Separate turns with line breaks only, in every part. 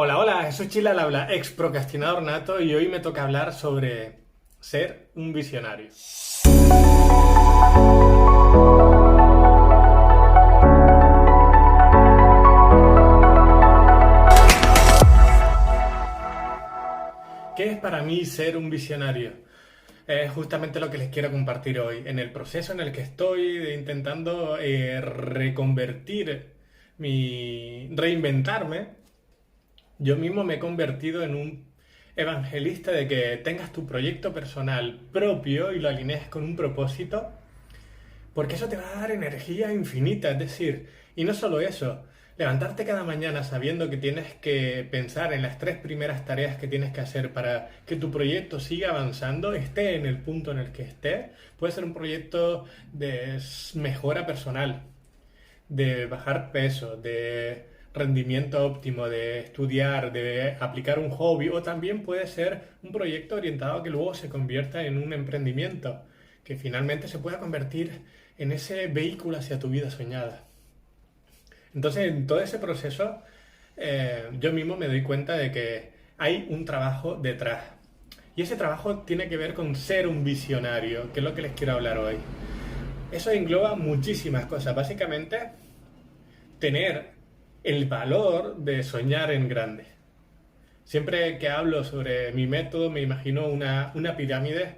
Hola, hola, Jesús Chila al habla, ex procrastinador nato, y hoy me toca hablar sobre ser un visionario. ¿Qué es para mí ser un visionario? Es justamente lo que les quiero compartir hoy. En el proceso en el que estoy intentando reconvertir reinventarme, yo mismo me he convertido en un evangelista de que tengas tu proyecto personal propio y lo alinees con un propósito, porque eso te va a dar energía infinita. Es decir, y no solo eso, levantarte cada mañana sabiendo que tienes que pensar en las tres primeras tareas que tienes que hacer para que tu proyecto siga avanzando, esté en el punto en el que esté. Puede ser un proyecto de mejora personal, de bajar peso, de rendimiento óptimo, de estudiar, de aplicar un hobby, o también puede ser un proyecto orientado a que luego se convierta en un emprendimiento, que finalmente se pueda convertir en ese vehículo hacia tu vida soñada. Entonces, en todo ese proceso, yo mismo me doy cuenta de que hay un trabajo detrás. Y ese trabajo tiene que ver con ser un visionario, que es lo que les quiero hablar hoy. Eso engloba muchísimas cosas. Básicamente, tener el valor de soñar en grande. Siempre que hablo sobre mi método me imagino una pirámide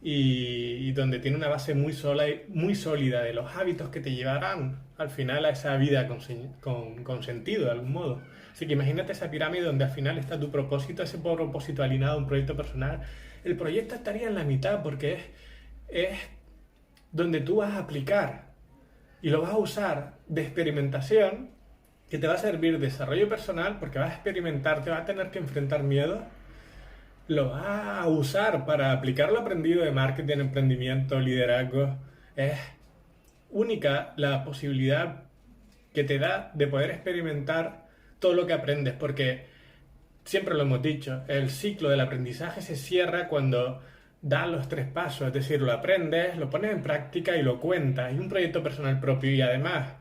y donde tiene una base muy sólida de los hábitos que te llevarán al final a esa vida con sentido de algún modo. Así que imagínate esa pirámide donde al final está tu propósito, ese propósito alineado a un proyecto personal. El proyecto estaría en la mitad porque es donde tú vas a aplicar y lo vas a usar de experimentación, que te va a servir de desarrollo personal porque vas a experimentar, te vas a tener que enfrentar miedo, lo vas a usar para aplicar lo aprendido de marketing, emprendimiento, liderazgo. Es única la posibilidad que te da de poder experimentar todo lo que aprendes, porque siempre lo hemos dicho, el ciclo del aprendizaje se cierra cuando das los tres pasos, es decir, lo aprendes, lo pones en práctica y lo cuentas. Y un proyecto personal propio, y además,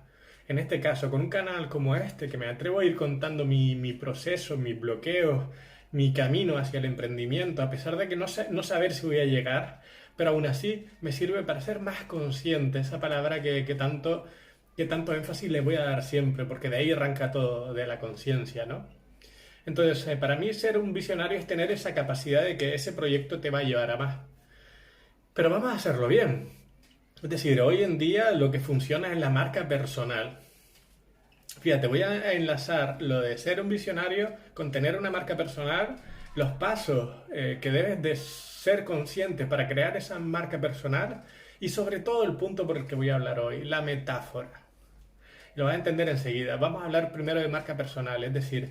en este caso, con un canal como este, que me atrevo a ir contando mi proceso, mis bloqueos, mi camino hacia el emprendimiento, a pesar de que no saber si voy a llegar, pero aún así me sirve para ser más consciente, esa palabra que tanto énfasis le voy a dar siempre, porque de ahí arranca todo, de la conciencia, ¿no? Entonces, para mí ser un visionario es tener esa capacidad de que ese proyecto te va a llevar a más. Pero vamos a hacerlo bien. Es decir, hoy en día lo que funciona es la marca personal. Fíjate, voy a enlazar lo de ser un visionario con tener una marca personal, los pasos que debes de ser consciente para crear esa marca personal y sobre todo el punto por el que voy a hablar hoy, la metáfora. Lo vas a entender enseguida. Vamos a hablar primero de marca personal, es decir,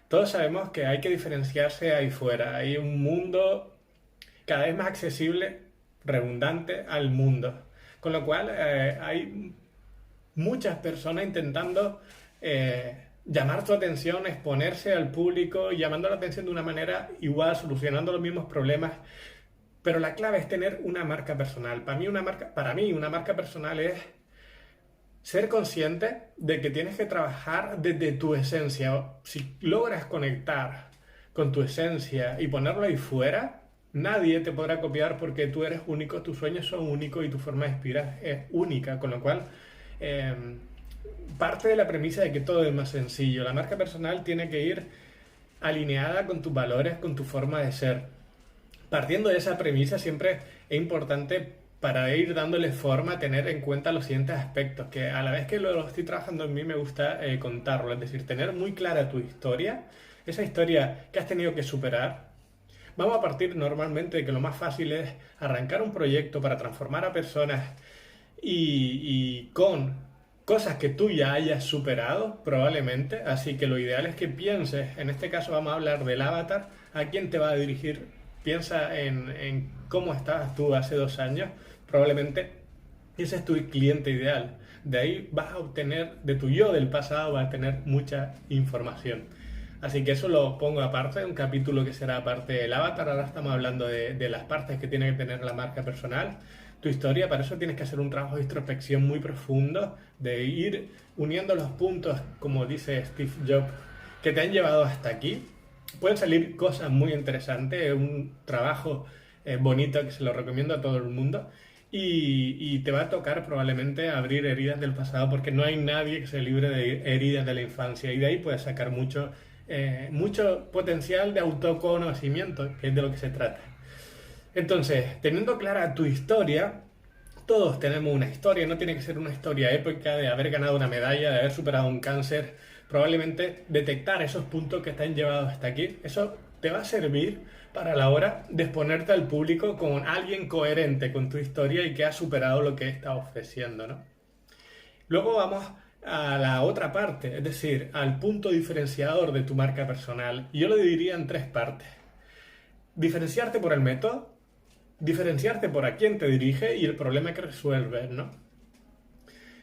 todos sabemos que hay que diferenciarse ahí fuera. Hay un mundo cada vez más accesible, redundante al mundo. Con lo cual hay muchas personas intentando llamar tu atención, exponerse al público, llamando la atención de una manera igual, solucionando los mismos problemas. Pero la clave es tener una marca personal. Para mí una marca personal es ser consciente de que tienes que trabajar desde tu esencia. Si logras conectar con tu esencia y ponerlo ahí fuera, nadie te podrá copiar porque tú eres único, tus sueños son únicos y tu forma de inspirar es única. Con lo cual, eh, parte de la premisa de que todo es más sencillo. La marca personal tiene que ir alineada con tus valores, con tu forma de ser. Partiendo de esa premisa, siempre es importante para ir dándole forma, tener en cuenta los siguientes aspectos, que a la vez que lo estoy trabajando en mí me gusta contarlo, es decir, tener muy clara tu historia, esa historia que has tenido que superar. Vamos a partir normalmente de que lo más fácil es arrancar un proyecto para transformar a personas y con cosas que tú ya hayas superado, probablemente, así que lo ideal es que pienses, en este caso vamos a hablar del avatar, a quién te va a dirigir. Piensa en cómo estabas tú hace 2 años, probablemente ese es tu cliente ideal. De ahí vas a obtener, de tu yo del pasado, vas a tener mucha información. Así que eso lo pongo aparte, un capítulo que será aparte del avatar. Ahora estamos hablando de las partes que tiene que tener la marca personal. Tu historia, para eso tienes que hacer un trabajo de introspección muy profundo, de ir uniendo los puntos, como dice Steve Jobs, que te han llevado hasta aquí. Pueden salir cosas muy interesantes, es un trabajo bonito que se lo recomiendo a todo el mundo. Y te va a tocar probablemente abrir heridas del pasado porque no hay nadie que se libre de heridas de la infancia y de ahí puedes sacar mucho potencial de autoconocimiento, que es de lo que se trata. Entonces, teniendo clara tu historia, todos tenemos una historia, no tiene que ser una historia épica de haber ganado una medalla, de haber superado un cáncer. Probablemente detectar esos puntos que te han llevado hasta aquí, eso te va a servir para la hora de exponerte al público con alguien coherente con tu historia y que ha superado lo que está ofreciendo, ¿no? Luego vamos a la otra parte, es decir, al punto diferenciador de tu marca personal. Y yo lo dividiría en tres partes. Diferenciarte por el método, diferenciarte por a quién te dirige y el problema que resuelves, ¿no?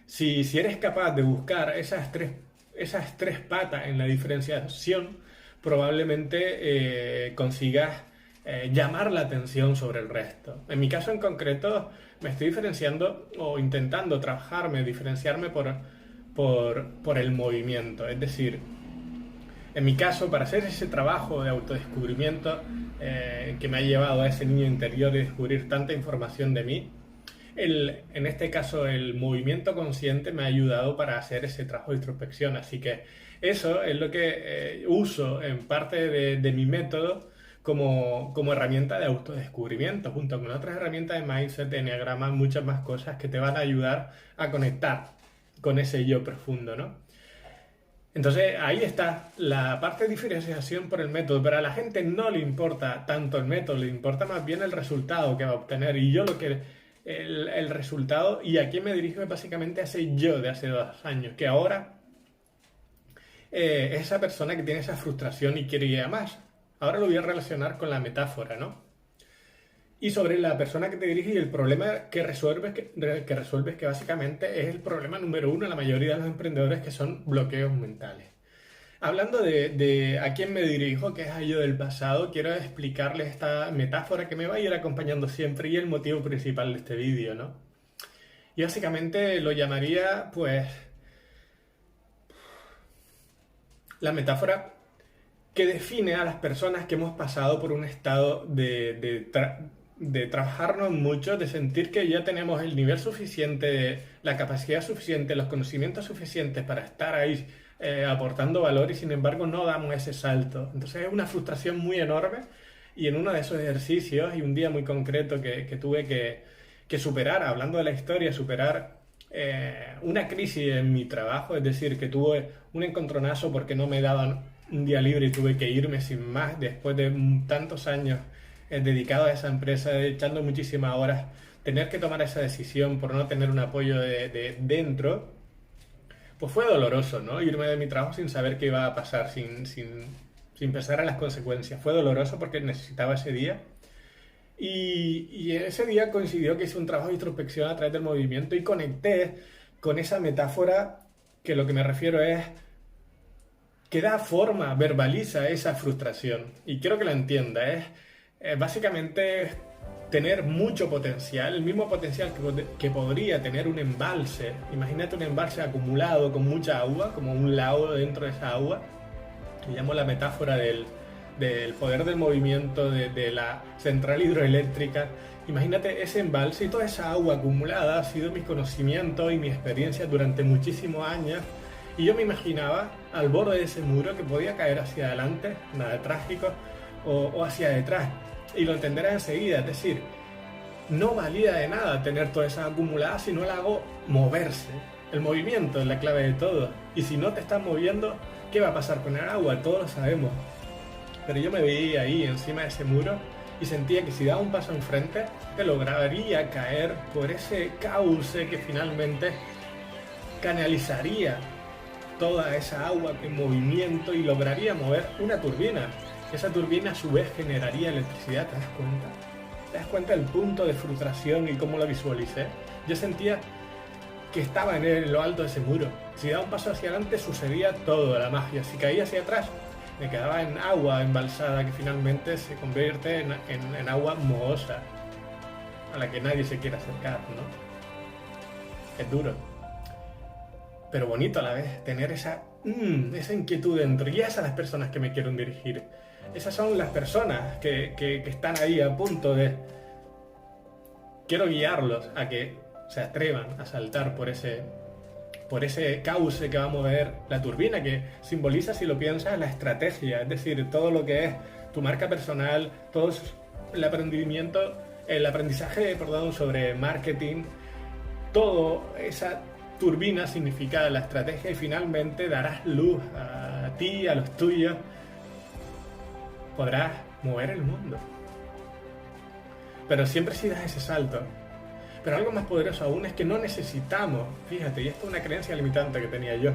Si eres capaz de buscar esas tres patas en la diferenciación, probablemente consigas llamar la atención sobre el resto. En mi caso en concreto, me estoy diferenciando o intentando diferenciarme por el movimiento. Es decir, en mi caso, para hacer ese trabajo de autodescubrimiento que me ha llevado a ese niño interior y descubrir tanta información de mí, en este caso el movimiento consciente me ha ayudado para hacer ese trabajo de introspección. Así que eso es lo que uso en parte de mi método como herramienta de autodescubrimiento, junto con otras herramientas de mindset, de enneagrama, muchas más cosas que te van a ayudar a conectar con ese yo profundo, ¿no? Entonces ahí está la parte de diferenciación por el método, pero a la gente no le importa tanto el método, le importa más bien el resultado que va a obtener. Y yo el resultado y a quién me dirijo es básicamente a ese yo de hace 2 años, que ahora esa persona que tiene esa frustración y quiere ir a más. Ahora lo voy a relacionar con la metáfora, ¿no? Y sobre la persona que te dirige y el problema que resuelves, que básicamente es el problema número 1 en la mayoría de los emprendedores, que son bloqueos mentales. Hablando de a quién me dirijo, que es a yo del pasado, quiero explicarles esta metáfora que me va a ir acompañando siempre y el motivo principal de este vídeo, ¿no? Y básicamente lo llamaría, pues, la metáfora que define a las personas que hemos pasado por un estado de trabajarnos mucho, de sentir que ya tenemos el nivel suficiente, la capacidad suficiente, los conocimientos suficientes para estar ahí aportando valor y sin embargo no damos ese salto. Entonces es una frustración muy enorme y en uno de esos ejercicios y un día muy concreto que tuve que superar, hablando de la historia, superar una crisis en mi trabajo, es decir, que tuve un encontronazo porque no me daban un día libre y tuve que irme sin más después de tantos años dedicado a esa empresa, echando muchísimas horas, tener que tomar esa decisión por no tener un apoyo de dentro, pues fue doloroso, ¿no? Irme de mi trabajo sin saber qué iba a pasar, sin pensar en las consecuencias. Fue doloroso porque necesitaba ese día. Y ese día coincidió que hice un trabajo de introspección a través del movimiento y conecté con esa metáfora que lo que me refiero es que da forma, verbaliza esa frustración. Y quiero que la entienda, básicamente tener mucho potencial, el mismo potencial que podría tener un embalse. Imagínate un embalse acumulado con mucha agua, como un lago dentro de esa agua. Le llamo la metáfora del poder del movimiento, de la central hidroeléctrica. Imagínate ese embalse y toda esa agua acumulada ha sido mi conocimiento y mi experiencia durante muchísimos años. Y yo me imaginaba al borde de ese muro que podía caer hacia adelante, nada de trágico, o hacia detrás. Y lo entenderás enseguida, es decir, no valía de nada tener toda esa acumulada si no la hago moverse. El movimiento es la clave de todo. Y si no te estás moviendo, ¿qué va a pasar con el agua? Todos lo sabemos. Pero yo me veía ahí encima de ese muro y sentía que si daba un paso enfrente, te lograría caer por ese cauce que finalmente canalizaría toda esa agua en movimiento y lograría mover una turbina. Esa turbina a su vez generaría electricidad, ¿te das cuenta? ¿Te das cuenta del punto de frustración y cómo lo visualicé? Yo sentía que estaba en lo alto de ese muro. Si daba un paso hacia adelante sucedía todo, la magia. Si caía hacia atrás, me quedaba en agua embalsada que finalmente se convierte en agua mohosa, a la que nadie se quiere acercar, ¿no? Es duro, pero bonito a la vez, tener esa esa inquietud dentro. Y esas son las personas que me quiero dirigir. Esas son las personas que están ahí a punto de... Quiero guiarlos a que se atrevan a saltar por ese cauce que va a mover la turbina, que simboliza, si lo piensas, la estrategia, es decir, todo lo que es tu marca personal, todo el aprendizaje, perdón, sobre marketing, todo esa turbina significa la estrategia y finalmente darás luz a ti, a los tuyos, podrás mover el mundo. Pero siempre si das ese salto. Pero algo más poderoso aún es que no necesitamos, fíjate, y esto es una creencia limitante que tenía yo,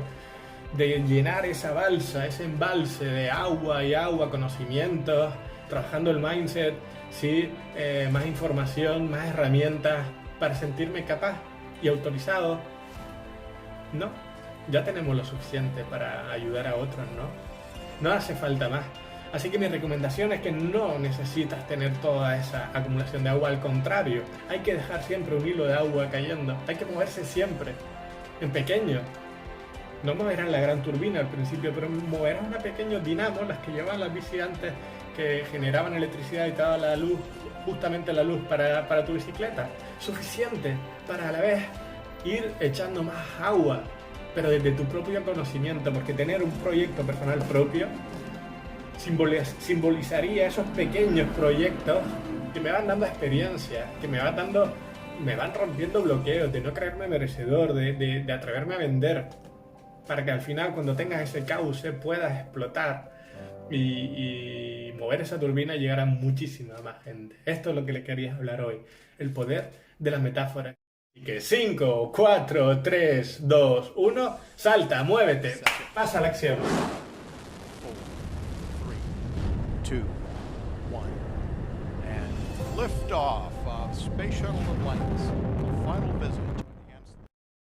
de llenar esa balsa, ese embalse de agua y agua, conocimientos, trabajando el mindset, ¿sí? Más información, más herramientas para sentirme capaz y autorizado. No, ya tenemos lo suficiente para ayudar a otros, ¿no? No hace falta más. Así que mi recomendación es que no necesitas tener toda esa acumulación de agua, al contrario, hay que dejar siempre un hilo de agua cayendo, hay que moverse siempre, en pequeño. No moverán la gran turbina al principio, pero moverán una pequeña dinamo, las que llevaban las bici antes, que generaban electricidad y te daban la luz, justamente la luz para tu bicicleta. Suficiente para a la vez ir echando más agua, pero desde tu propio conocimiento, porque tener un proyecto personal propio simbolizaría esos pequeños proyectos que me van dando experiencia, que me van rompiendo bloqueos, de no creerme merecedor, de atreverme a vender, para que al final, cuando tengas ese cauce, puedas explotar y mover esa turbina y llegar a muchísima más gente. Esto es lo que le quería hablar hoy, el poder de las metáforas. Y que 5, 4, 3, 2, 1, salta, muévete, pasa a la acción.
2, 1, and lift off of Space Shuttle Atlantis.